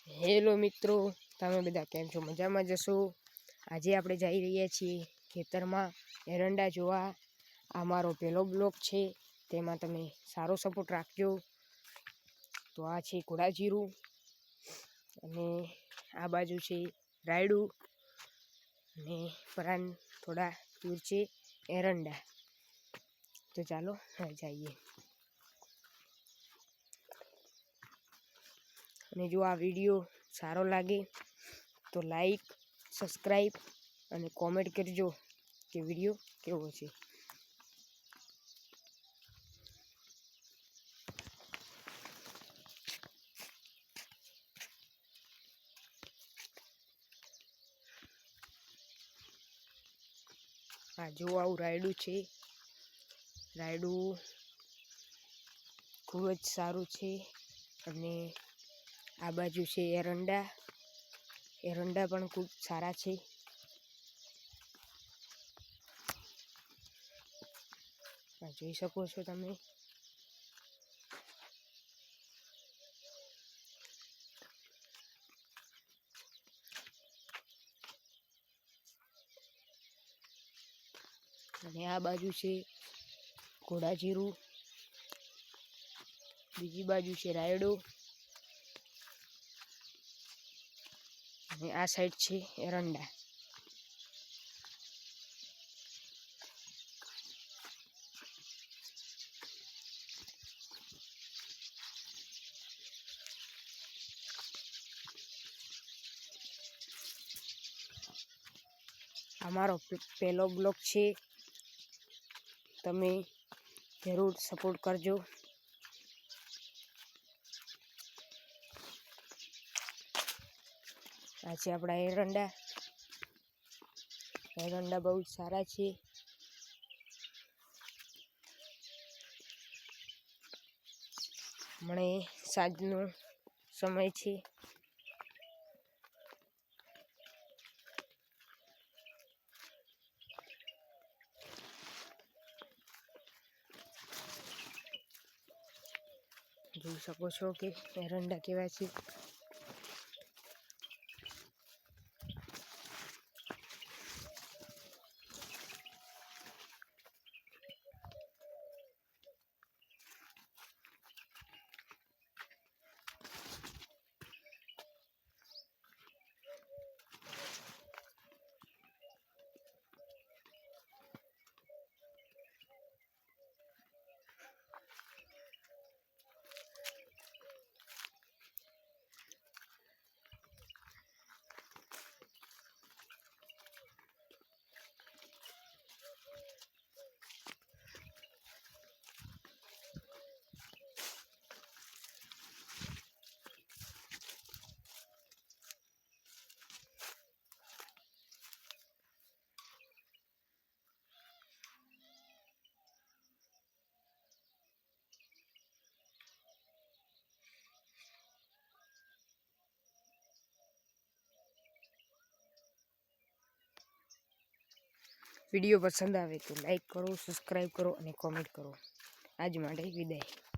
Hello મિત્રો, તમે બધા કેમ છો? મજામાં જશો? આજે આપણે જઈ રહ્યા છીએ ખેતરમાં એરંડા જોવા. આ મારો પહેલો બ્લોગ છે, તેમાં તમે સારો સપોર્ટ રાખજો. તો આ છે ઘોડાજીરું અને આ બાજુ છે રાયડું અને પરાન થોડા દૂર છે એરંડા. તો ચાલો જઈએ. અને જો આ વિડીયો સારો લાગે તો લાઈક, સબસ્ક્રાઈબ અને કોમેન્ટ કરજો કે વિડીયો કેવો છે. આ જો આવું રાયડું છે. રાયડું ખૂબ જ સારું છે. અને આ બાજુ છે એરંડા. એરંડા પણ ખૂબ સારા છે. આ જોઈ શકો છો તમે. અને આ બાજુ છે ઘોડાજીરું, બીજી બાજુ છે રાયડો અને આ સાઈડ છે એરંડા. અમારો પહેલો બ્લોગ છે, તમે જરૂર સપોર્ટ કરજો. આ છે આપણા એરંડા. એરંડા બહુ સારા છે. હમણે સાંજનો સમય છે. જોઈ શકો છો કે એરંડા કેવા છે. વિડીયો પસંદ આવે તો લાઈક કરો, સબસ્ક્રાઈબ કરો અને કોમેન્ટ કરો. આજ માટે વિદાય.